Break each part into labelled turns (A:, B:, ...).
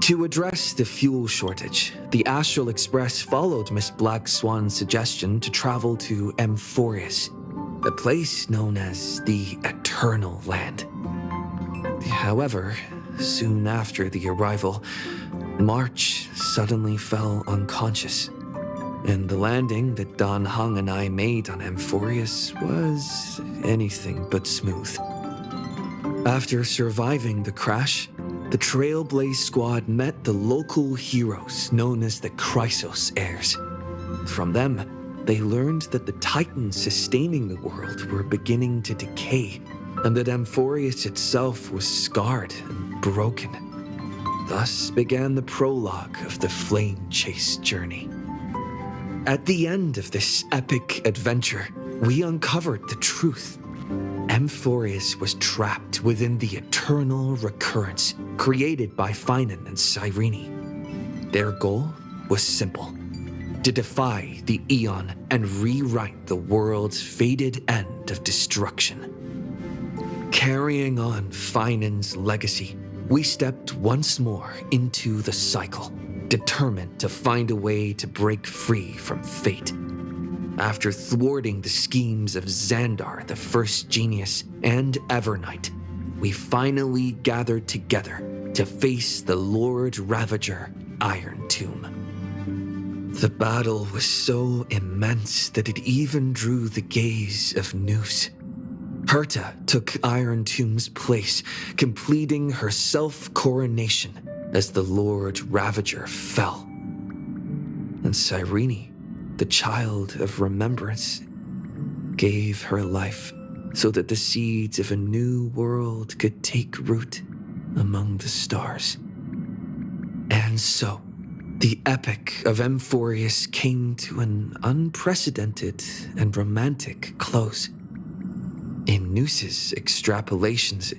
A: To address the fuel shortage, the Astral Express followed Miss Black Swan's suggestion to travel to Amphorius, a place known as the Eternal Land. However, soon after the arrival, March suddenly fell unconscious, and the landing that Don Hung and I made on Amphorius was anything but smooth. After surviving the crash, the Trailblaze Squad met the local heroes known as the Chrysos Heirs. From them, they learned that the titans sustaining the world were beginning to decay, and that Amphorius itself was scarred and broken. Thus began the prologue of the Flame Chase journey. At the end of this epic adventure, we uncovered the truth. Amphorius was trapped within the eternal recurrence created by Finan and Cyrene. Their goal was simple: to defy the Aeon and rewrite the world's fated end of destruction. Carrying on Finan's legacy, we stepped once more into the cycle, determined to find a way to break free from fate. After thwarting the schemes of Xandar, the First Genius, and Evernight, we finally gathered together to face the Lord Ravager Iron Tomb. The battle was so immense that it even drew the gaze of Noose. Herta took Iron Tomb's place, completing her self-coronation as the Lord Ravager fell. And Cyrene, the child of remembrance, gave her life so that the seeds of a new world could take root among the stars. And so, the epic of Amphorius came to an unprecedented and romantic close. In Noose's extrapolations,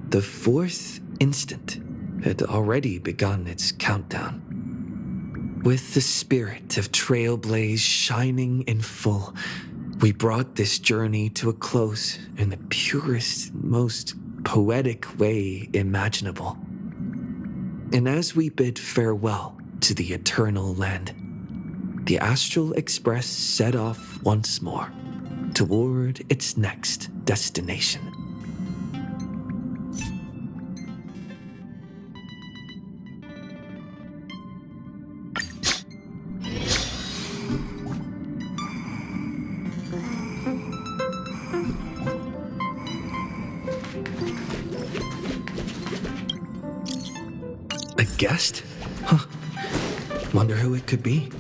A: the fourth instant had already begun its countdown. With the spirit of Trailblaze shining in full, we brought this journey to a close in the purest, most poetic way imaginable. And as we bid farewell to the Eternal Land, the Astral Express set off once more toward its next destination. A guest? Huh. Wonder who it could be.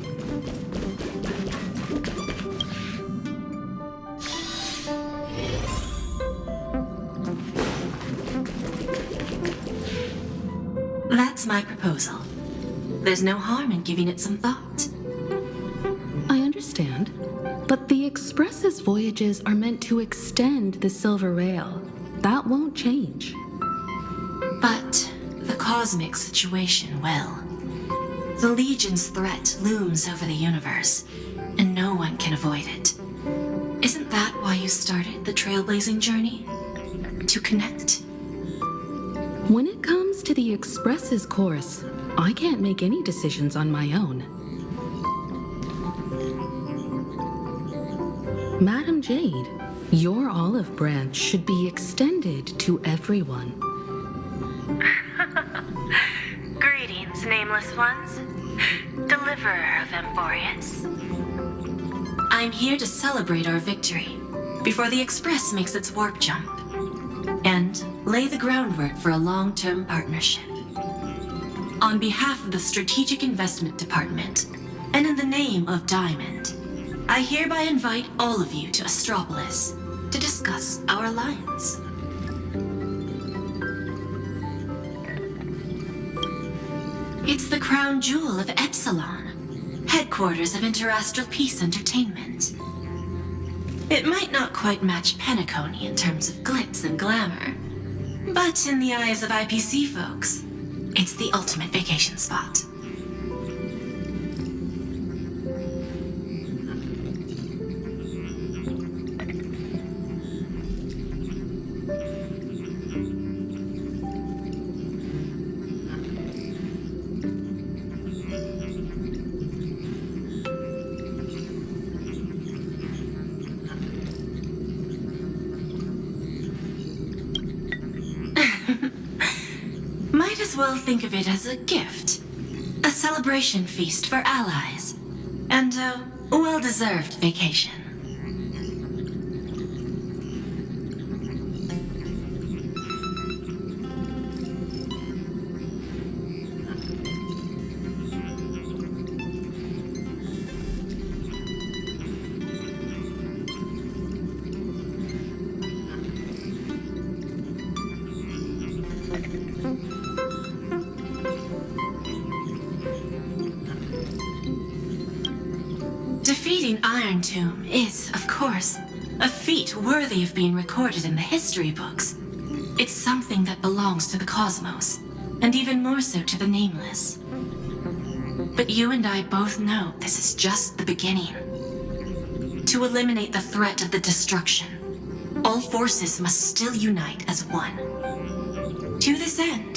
B: That's my proposal. There's no harm in giving it some thought.
C: I understand, but the Express's voyages are meant to extend the Silver Rail. That won't change.
B: But the cosmic situation will. The Legion's threat looms over the universe, and no one can avoid it. Isn't that why you started the trailblazing journey? To connect?
C: When it comes to the Express's course, I can't make any decisions on my own. Madam Jade, your olive branch should be extended to everyone.
D: Greetings, nameless ones. Deliverer of Amphorius.
B: I'm here to celebrate our victory before the Express makes its warp jump, and lay the groundwork for a long-term partnership. On behalf of the Strategic Investment Department, and in the name of Diamond, I hereby invite all of you to Astropolis to discuss our alliance. It's the crown jewel of Epsilon, headquarters of Interastral Peace Entertainment. It might not quite match Penacony in terms of glitz and glamour, but in the eyes of IPC folks, it's the ultimate vacation spot. Might as well think of it as a gift. A celebration feast for allies. And a well-deserved vacation. Defeating Iron Tomb is, of course, a feat worthy of being recorded in the history books. It's something that belongs to the cosmos, and even more so to the Nameless. But you and I both know this is just the beginning. To eliminate the threat of the destruction, all forces must still unite as one. To this end,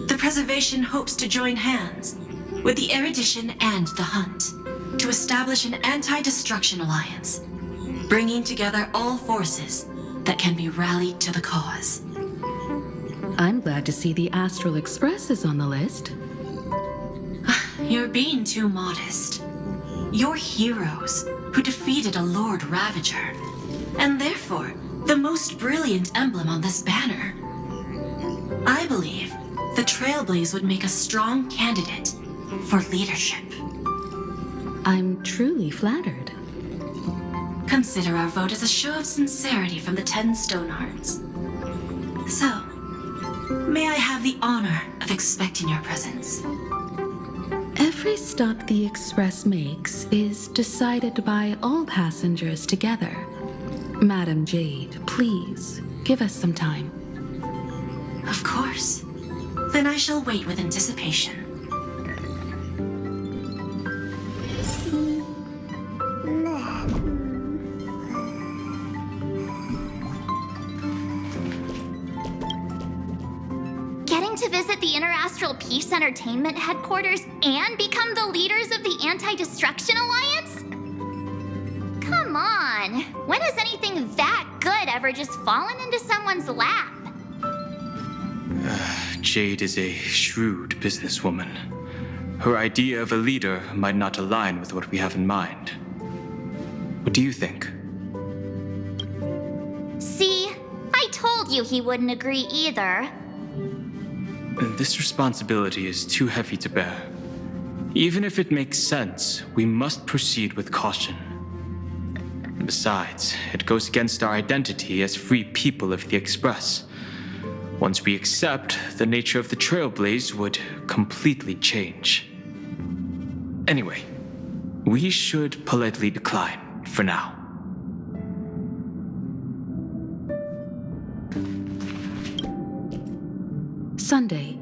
B: the Preservation hopes to join hands with the Erudition and the Hunt to establish an anti-destruction alliance, bringing together all forces that can be rallied to the cause.
C: I'm glad to see the Astral Express is on the list.
B: You're being too modest. You're heroes who defeated a Lord Ravager, and therefore the most brilliant emblem on this banner. I believe the Trailblaze would make a strong candidate for leadership.
C: I'm truly flattered.
B: Consider our vote as a show of sincerity from the 10 Stonehearts. So, may I have the honor of expecting your presence?
C: Every stop the Express makes is decided by all passengers together. Madam Jade, please, give us some time.
B: Of course. Then I shall wait with anticipation.
E: Getting to visit the Interastral Peace Entertainment headquarters and become the leaders of the Anti-Destruction Alliance? Come on, when has anything that good ever just fallen into someone's lap?
F: Jade is a shrewd businesswoman. Her idea of a leader might not align with what we have in mind. What do you think?
E: See, I told you he wouldn't agree either.
F: This responsibility is too heavy to bear. Even if it makes sense, we must proceed with caution. Besides, it goes against our identity as free people of the Express. Once we accept, the nature of the Trailblaze would completely change. Anyway, we should politely decline for now.
C: Sunday,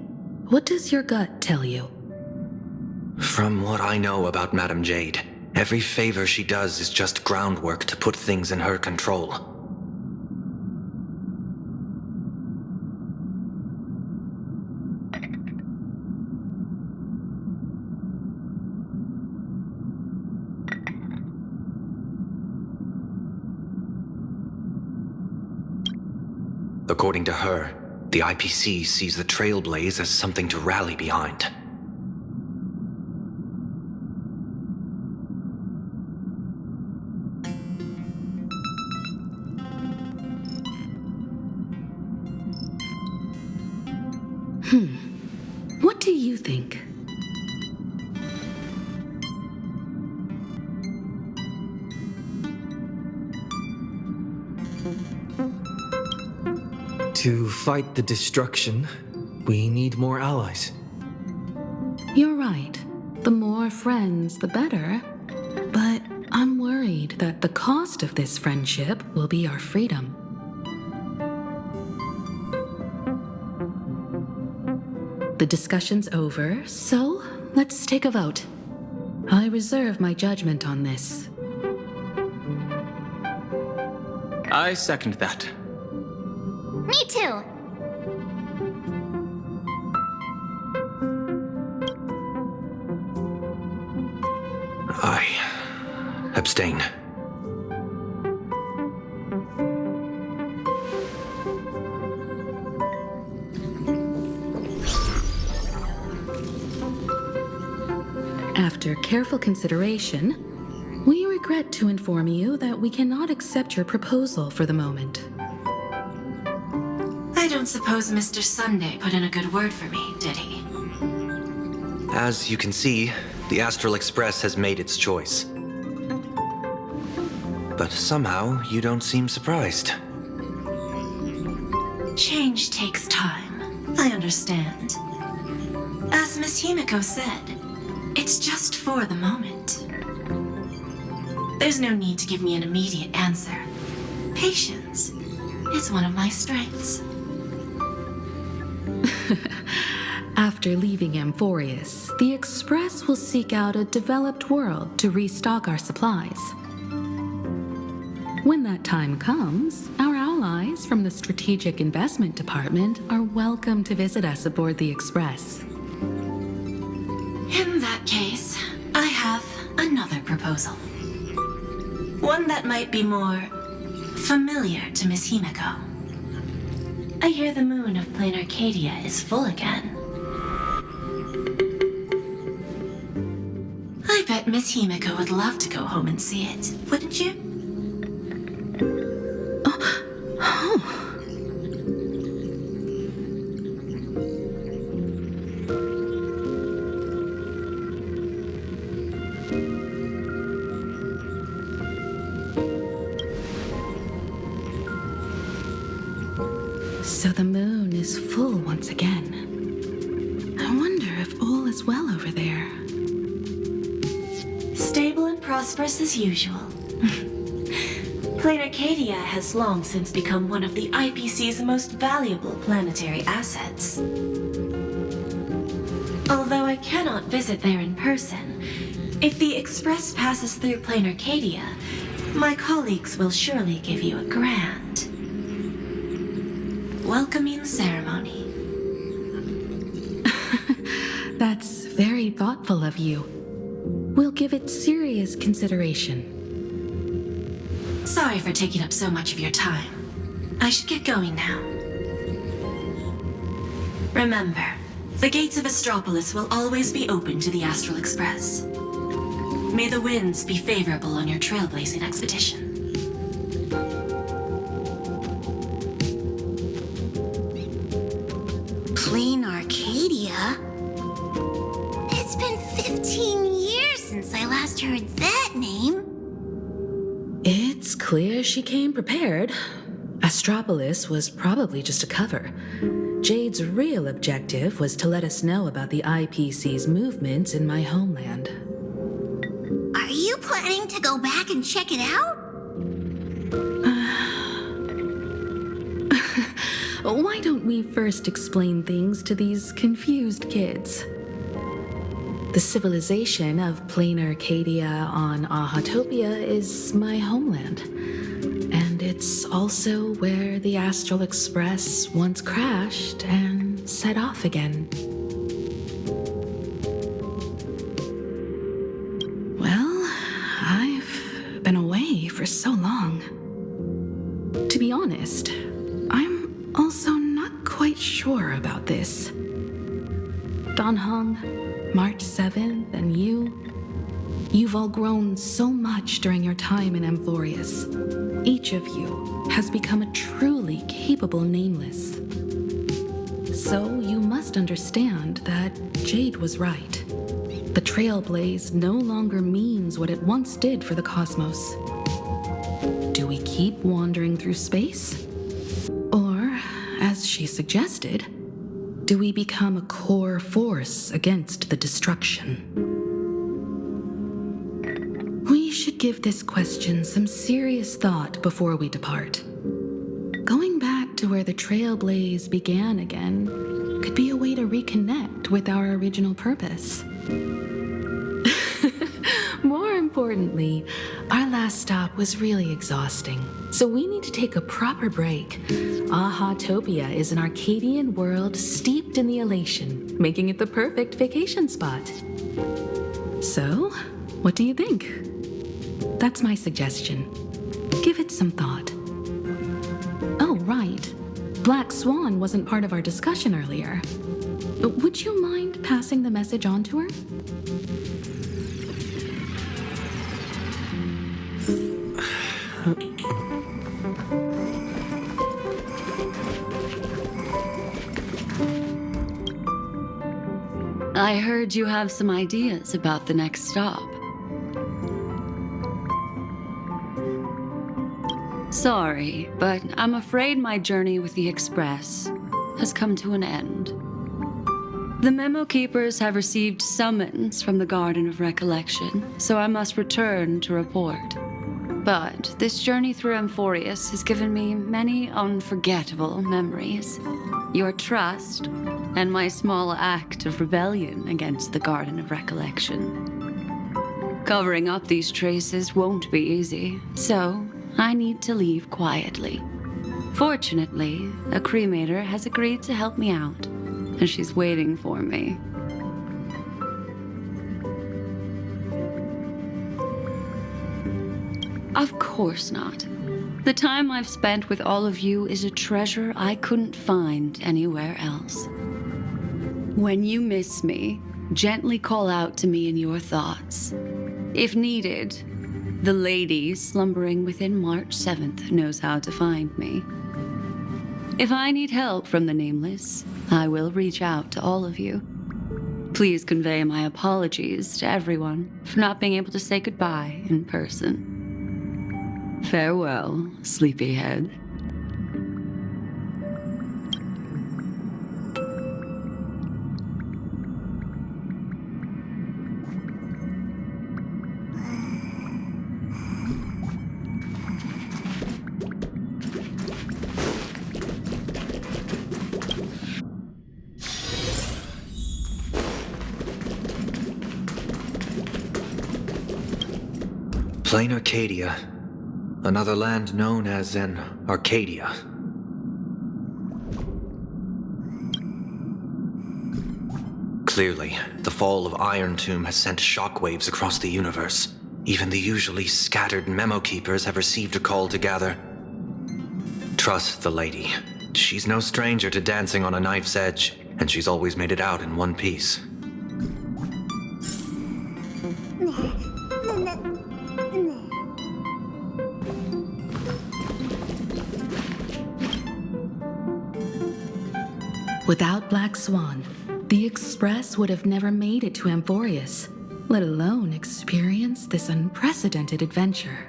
C: what does your gut tell you?
A: From what I know about Madame Jade, every favor she does is just groundwork to put things in her control. According to her, the IPC sees the Trailblaze as something to rally behind.
C: What do you think?
A: To fight the destruction, we need more allies.
C: You're right. The more friends, the better. But I'm worried that the cost of this friendship will be our freedom. The discussion's over, so let's take a vote. I reserve my judgment on this.
F: I second that.
E: Me too.
A: I abstain.
C: After careful consideration, we regret to inform you that we cannot accept your proposal for the moment.
B: I don't suppose Mr. Sunday put in a good word for me, did he?
G: As you can see, the Astral Express has made its choice. But somehow, you don't seem surprised.
B: Change takes time. I understand. As Miss Himiko said, it's just for the moment. There's no need to give me an immediate answer. Patience is one of my strengths.
C: After leaving Amphorius, the Express will seek out a developed world to restock our supplies. When that time comes, our allies from the Strategic Investment Department are welcome to visit us aboard the Express.
B: In that case, I have another proposal. One that might be more familiar to Miss Himiko. I hear the moon of Plain Arcadia is full again. I bet Miss Himiko would love to go home and see it, wouldn't you?
C: So the moon is full once again. I wonder if all is well over there.
B: Stable and prosperous as usual. Plain Arcadia has long since become one of the IPC's most valuable planetary assets. Although I cannot visit there in person, if the Express passes through Plain Arcadia, my colleagues will surely give you a grand welcoming ceremony.
C: That's very thoughtful of you. We'll give it serious consideration.
B: Sorry for taking up so much of your time. I should get going now. Remember, the gates of Astropolis will always be open to the Astral Express. May the winds be favorable on your trailblazing expedition.
E: Plain Arcadia? It's been 15 years since I last heard that name.
C: It's clear she came prepared. Astropolis was probably just a cover. Jade's real objective was to let us know about the IPC's movements in my homeland.
E: Are you planning to go back and check it out?
C: Why don't we first explain things to these confused kids? The civilization of Plain Arcadia on Ahatopia is my homeland. And it's also where the Astral Express once crashed and set off again. Well, I've been away for so long. To be honest, I'm also not quite sure about this. Dan Heng, March 7th, and you've all grown so much during your time in Amphorius. Each of you has become a truly capable Nameless. So you must understand that Jade was right. The Trailblaze no longer means what it once did for the cosmos. Do we keep wandering through space? Or, as she suggested, do we become a core force against the destruction? We should give this question some serious thought before we depart. Going back to where the Trailblaze began again could be a way to reconnect with our original purpose. More importantly, our last stop was really exhausting, so we need to take a proper break. Ahatopia is an Arcadian world steeped in the elation, making it the perfect vacation spot. So, what do you think? That's my suggestion. Give it some thought. Oh, right. Black Swan wasn't part of our discussion earlier. Would you mind passing the message on to her?
H: I heard you have some ideas about the next stop. Sorry, but I'm afraid my journey with the Express has come to an end. The Memo Keepers have received summons from the Garden of Recollection, so I must return to report. But this journey through Emphorius has given me many unforgettable memories. Your trust, and my small act of rebellion against the Garden of Recollection. Covering up these traces won't be easy, so I need to leave quietly. Fortunately, a cremator has agreed to help me out, and she's waiting for me. Of course not. The time I've spent with all of you is a treasure I couldn't find anywhere else. When you miss me, gently call out to me in your thoughts. If needed, the lady slumbering within March 7th knows how to find me. If I need help from the Nameless, I will reach out to all of you. Please convey my apologies to everyone for not being able to say goodbye in person. Farewell, sleepyhead.
G: Plain Arcadia. Another land known as an Arcadia. Clearly, the fall of Iron Tomb has sent shockwaves across the universe. Even the usually scattered Memo Keepers have received a call to gather. Trust the lady. She's no stranger to dancing on a knife's edge, and she's always made it out in one piece.
C: Without Black Swan, the Express would have never made it to Emphorius, let alone experience this unprecedented adventure.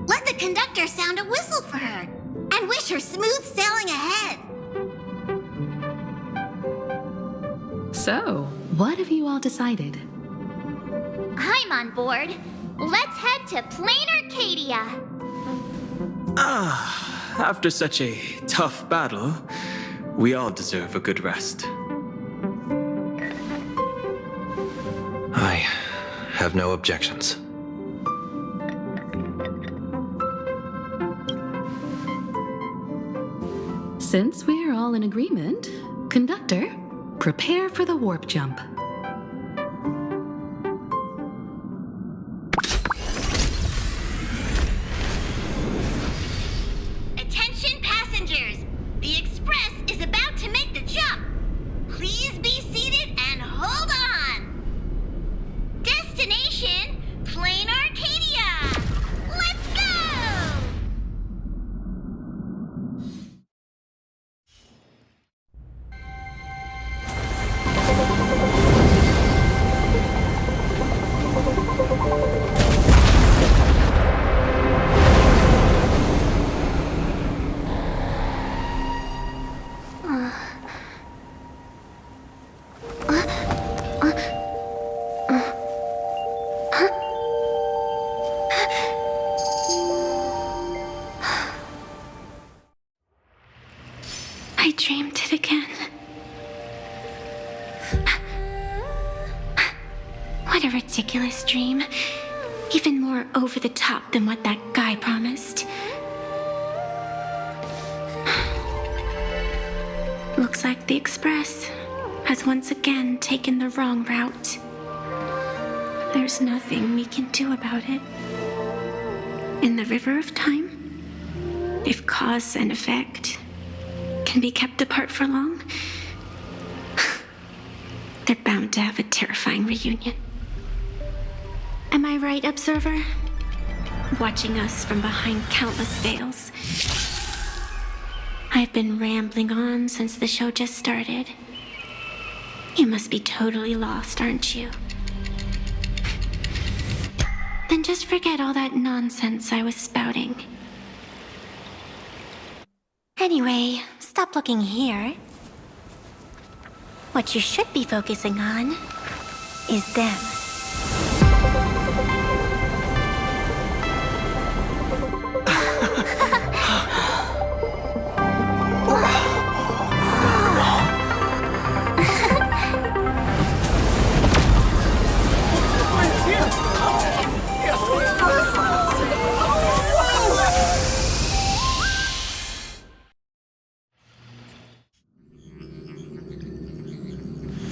I: Let the conductor sound a whistle for her, and wish her smooth sailing ahead.
C: So, what have you all decided?
E: I'm on board. Let's head to Plain Arcadia.
F: After such a tough battle, we all deserve a good rest.
G: I have no objections.
C: Since we're all in agreement, conductor, prepare for the warp jump.
I: Attention passengers! The Express is about to make the jump. Please be seated and hold on. Destination, Plain Arcadia. Let's go!
B: I dreamed it again. What a ridiculous dream. Even more over the top than what that guy promised. Looks like the Express has once again taken the wrong route. There's nothing we can do about it. In the River of Time, if cause and effect can be kept apart for long, they're bound to have a terrifying reunion. Am I right, Observer? Watching us from behind countless veils.
D: I've been rambling on since the show just started. You must be totally lost, aren't you? Then just forget all that nonsense I was spouting. Anyway, stop looking here. What you should be focusing on is them.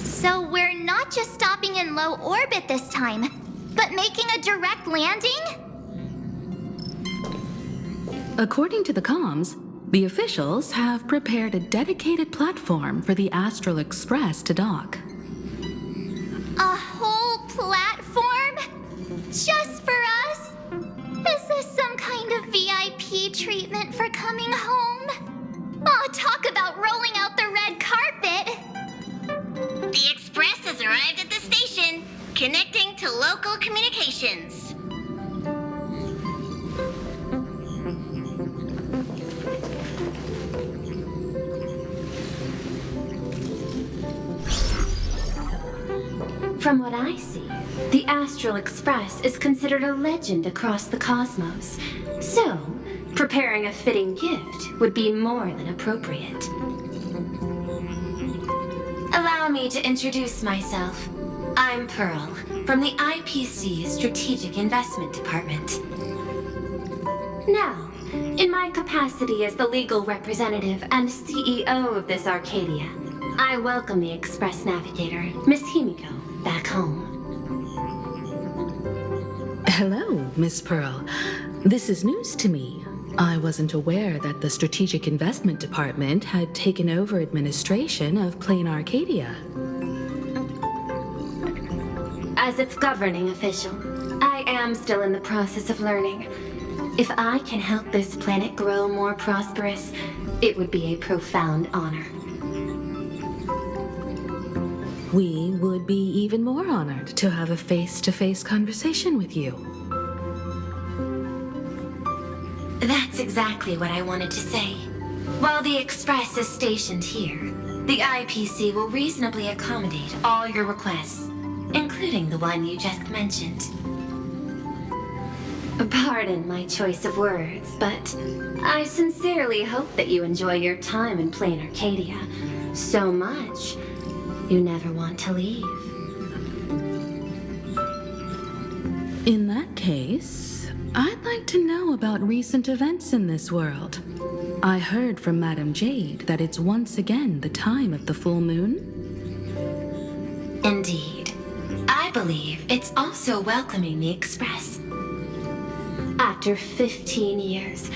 E: So we're not just stopping in low orbit this time, but making a direct landing?
C: According to the comms, the officials have prepared a dedicated platform for the Astral Express to dock.
E: A whole platform? Just for us? Is this some kind of VIP treatment for coming home? Oh, talk about rolling out the red carpet!
I: The Express has arrived at the station, connecting to local communications.
B: From what I see, the Astral Express is considered a legend across the cosmos. So, preparing a fitting gift would be more than appropriate. Allow me to introduce myself. I'm Pearl, from the IPC Strategic Investment Department. Now, in my capacity as the legal representative and CEO of this Arcadia, I welcome the Express Navigator, Miss Himiko, back home.
C: Hello, Miss Pearl. This is news to me. I wasn't aware that the Strategic Investment Department had taken over administration of Plain Arcadia.
B: As its governing official, I am still in the process of learning. If I can help this planet grow more prosperous, it would be a profound honor.
C: We would be even more honored to have a face-to-face conversation with you.
B: That's exactly what I wanted to say. While the Express is stationed here, the IPC will reasonably accommodate all your requests, including the one you just mentioned. Pardon my choice of words, but I sincerely hope that you enjoy your time in Plain Arcadia so much you never want to leave.
C: In that case, I'd like to know about recent events in this world. I heard from Madame Jade that it's once again the time of the full moon.
B: Indeed. I believe it's also welcoming the Express. After 15 years,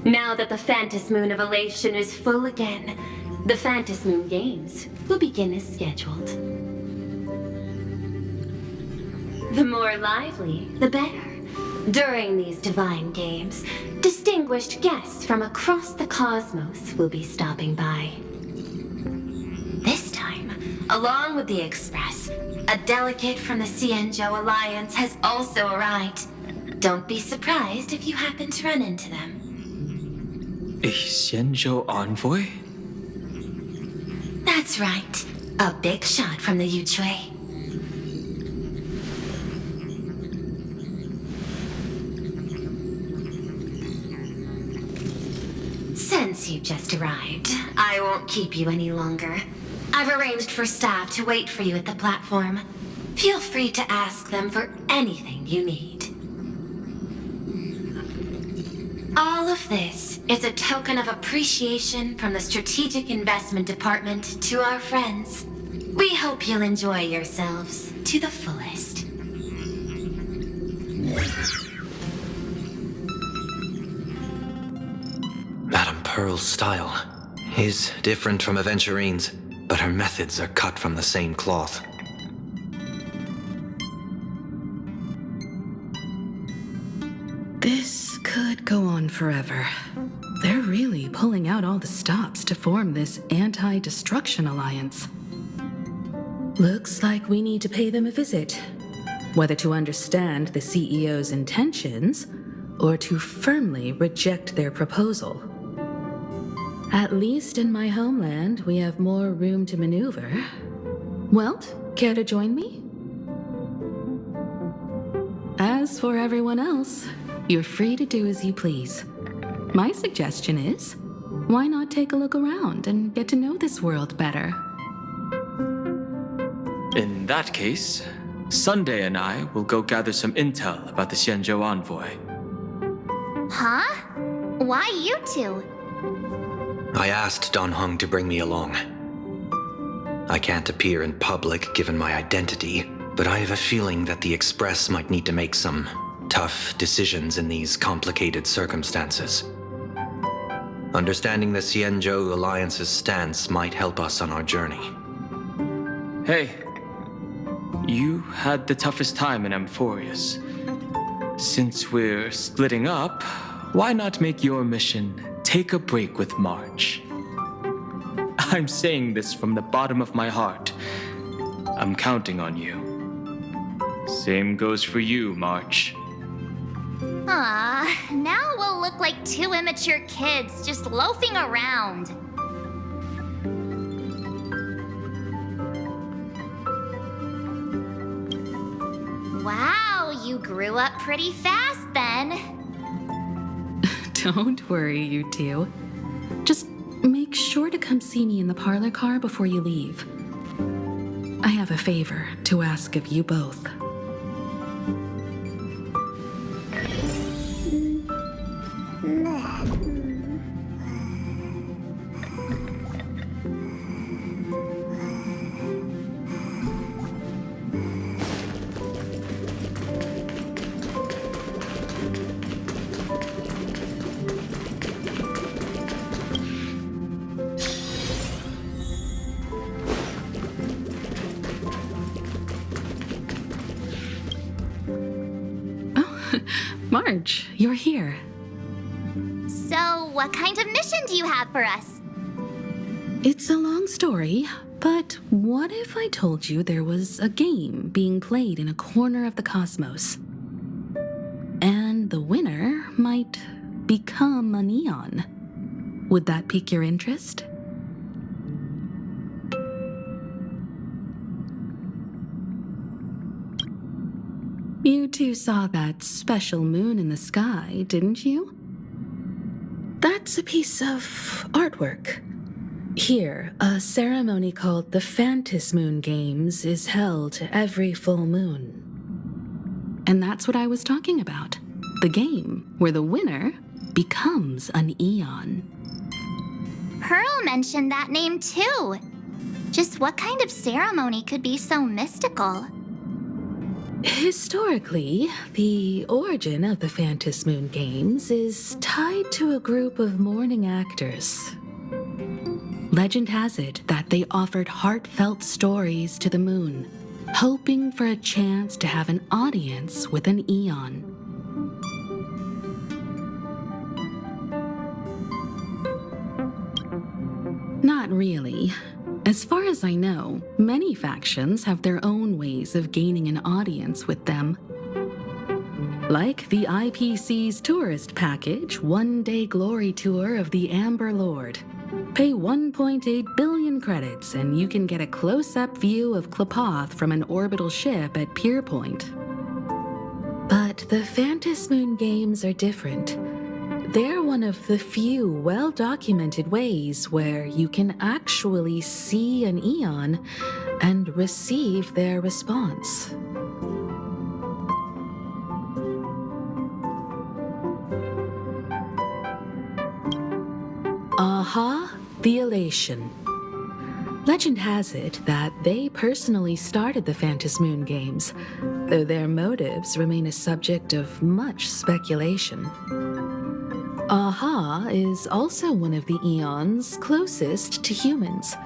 B: now that the Phantas Moon of Elation is full again, the Phantas Moon Games will begin as scheduled. The more lively, the better. During these divine games, distinguished guests from across the cosmos will be stopping by. This time, along with the Express, a delegate from the Xianzhou Alliance has also arrived. Don't be surprised if you happen to run into them.
F: A Xianzhou envoy?
B: That's right. A big shot from the Yuchui. Since you just arrived, I won't keep you any longer. I've arranged for staff to wait for you at the platform. Feel free to ask them for anything you need. All of this is a token of appreciation from the Strategic Investment Department to our friends. We hope you'll enjoy yourselves to the fullest.
G: Madame Pearl's style is different from Aventurine's, but her methods are cut from the same cloth.
C: This could go on forever. They're really pulling out all the stops to form this anti-destruction alliance. Looks like we need to pay them a visit. Whether to understand the CEO's intentions, or to firmly reject their proposal. At least in my homeland, we have more room to maneuver. Welt, care to join me? As for everyone else, you're free to do as you please. My suggestion is, why not take a look around and get to know this world better?
F: In that case, Sunday and I will go gather some intel about the Xianzhou envoy.
E: Huh? Why you two?
G: I asked Don Hung to bring me along. I can't appear in public given my identity, but I have a feeling that the Express might need to make some tough decisions in these complicated circumstances. Understanding the Xianzhou Alliance's stance might help us on our journey.
F: Hey, you had the toughest time in Amphorius. Since we're splitting up, why not make your mission take a break with March? I'm saying this from the bottom of my heart. I'm counting on you. Same goes for you, March.
E: Now we'll look like two immature kids just loafing around. Wow, you grew up pretty fast then.
C: Don't worry, you two. Just make sure to come see me in the parlor car before you leave. I have a favor to ask of you both. Marge, you're here.
E: So, what kind of mission do you have for us?
C: It's a long story, but what if I told you there was a game being played in a corner of the cosmos? And the winner might become a neon. Would that pique your interest? You two saw that special moon in the sky, didn't you? That's a piece of artwork. Here, a ceremony called the Phantis Moon Games is held every full moon. And that's what I was talking about. The game where the winner becomes an Eon.
E: Pearl mentioned that name too. Just what kind of ceremony could be so mystical?
C: Historically, the origin of the Phantis Moon Games is tied to a group of mourning actors. Legend has it that they offered heartfelt stories to the moon, hoping for a chance to have an audience with an Eon. Not really. As far as I know, many factions have their own ways of gaining an audience with them. Like the IPC's tourist package, one-day glory tour of the Amber Lord. Pay 1.8 billion credits and you can get a close-up view of Klapoth from an orbital ship at Pier Point. But the Phantis Moon Games are different. They're one of the few well-documented ways where you can actually see an Eon and receive their response. Aha, the Elation. Legend has it that they personally started the Phantis Moon Games, though their motives remain a subject of much speculation. Aha is also one of the Eons closest to humans.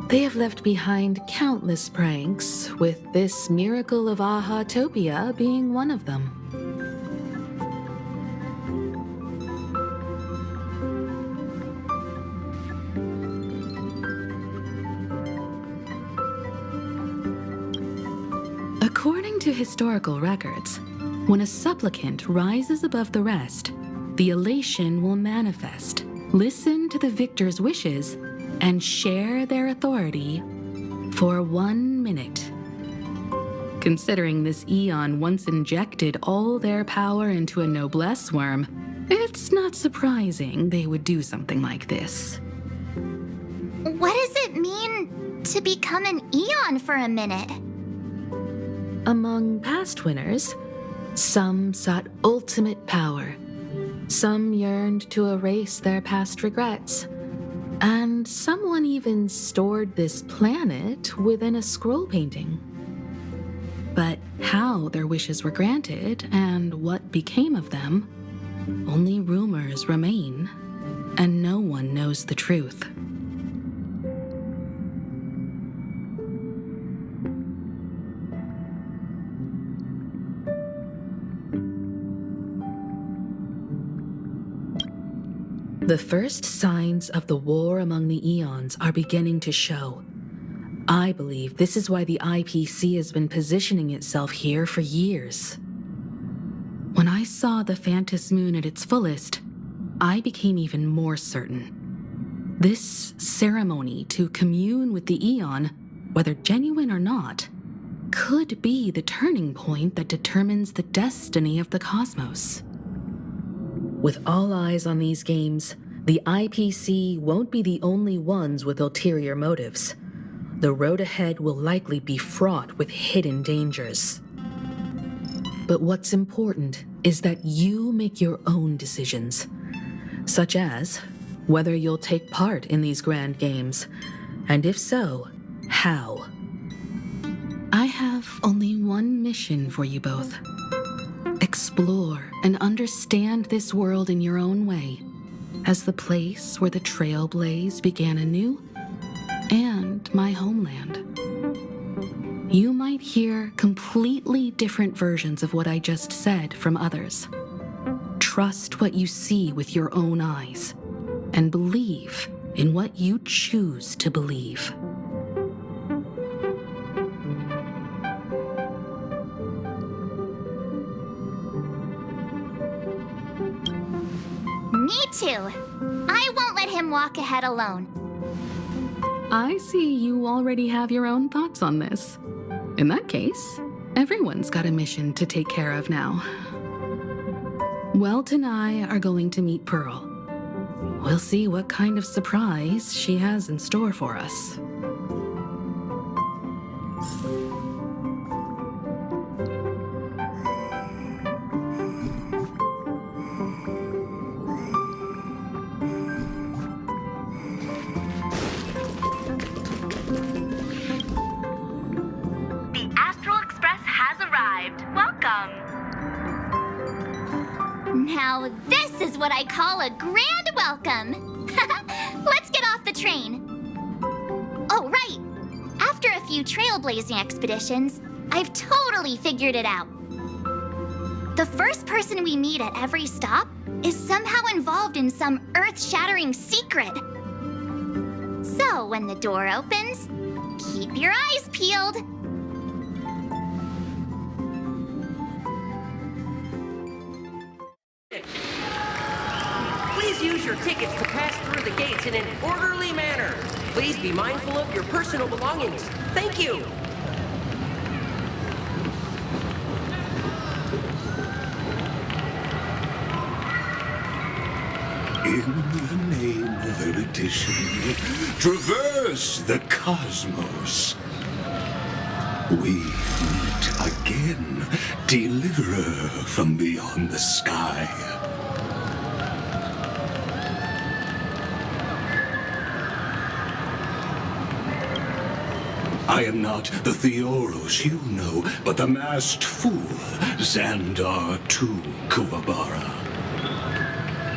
C: They have left behind countless pranks, with this miracle of Aha-topia being one of them. According to historical records, when a supplicant rises above the rest, the elation will manifest, listen to the victor's wishes, and share their authority for 1 minute. Considering this eon once injected all their power into a noblesse worm, it's not surprising they would do something like this.
E: What does it mean to become an eon for a minute?
C: Among past winners, some sought ultimate power, some yearned to erase their past regrets, and someone even stored this planet within a scroll painting. But how their wishes were granted and what became of them, only rumors remain, and no one knows the truth. The first signs of the war among the eons are beginning to show. I believe this is why the IPC has been positioning itself here for years. When I saw the Phantos Moon at its fullest, I became even more certain. This ceremony to commune with the eon, whether genuine or not, could be the turning point that determines the destiny of the cosmos. With all eyes on these games, the IPC won't be the only ones with ulterior motives. The road ahead will likely be fraught with hidden dangers. But what's important is that you make your own decisions, such as whether you'll take part in these grand games, and if so, how. I have only one mission for you both. Explore and understand this world in your own way, as the place where the Trailblaze began anew, and my homeland. You might hear completely different versions of what I just said from others. Trust what you see with your own eyes, and believe in what you choose to believe.
E: Me too. I won't let him walk ahead alone.
C: I see you already have your own thoughts on this. In that case, everyone's got a mission to take care of now. Welt and I are going to meet Pearl. We'll see what kind of surprise she has in store for us.
E: Now this is what I call a grand welcome. Let's get off the train. Oh, right. After a few trailblazing expeditions, I've totally figured it out. The first person we meet at every stop is somehow involved in some earth-shattering secret. So when the door opens, keep your eyes peeled.
J: Please use your tickets to pass through the gates in an orderly manner. Please be mindful of your personal belongings. Thank you.
K: In the name of erudition, traverse the cosmos. We meet again, deliverer from beyond the sky. I am not the Theoros you know, but the masked fool, Xandar II Kuwabara.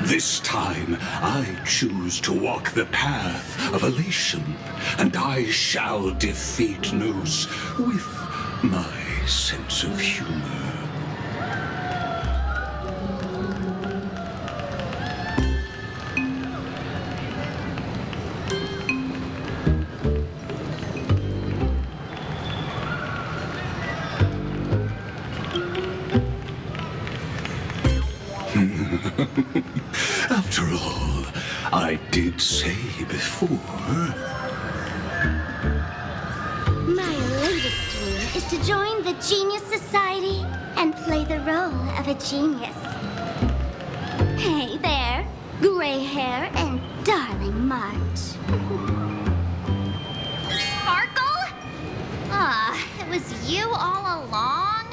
K: This time, I choose to walk the path of elation, and I shall defeat Nous with my sense of humor. did say before.
E: My latest dream is to join the Genius Society and play the role of a genius. Hey there, gray hair and darling March. Sparkle? Ah, it was you all along?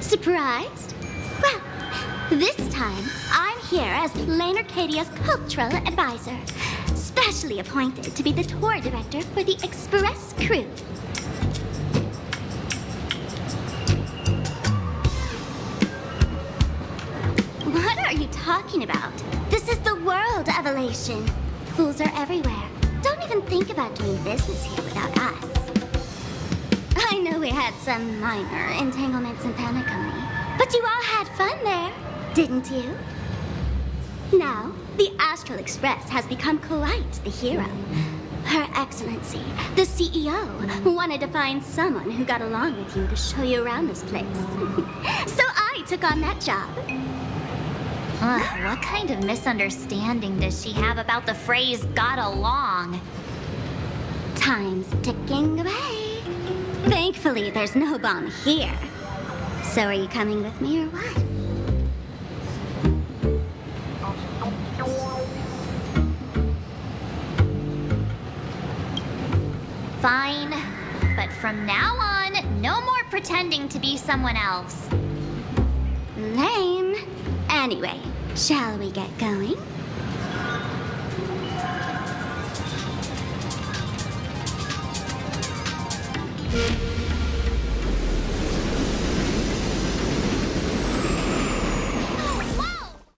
E: Surprised? Well, this time I'm here as Lane Arcadia's cultural advisor, specially appointed to be the tour director for the Express crew. What are you talking about? This is the world of elation. Fools are everywhere. Don't even think about doing business here without us. I know we had some minor entanglements in Paniconi, but you all had fun there, didn't you? Now, the Astral Express has become quite the hero. Her Excellency, the CEO, wanted to find someone who got along with you to show you around this place. So I took on that job. What kind of misunderstanding does she have about the phrase got along? Time's ticking away. Thankfully, there's no bomb here. So are you coming with me or what? Fine. But from now on, no more pretending to be someone else. Lame. Anyway, shall we get going?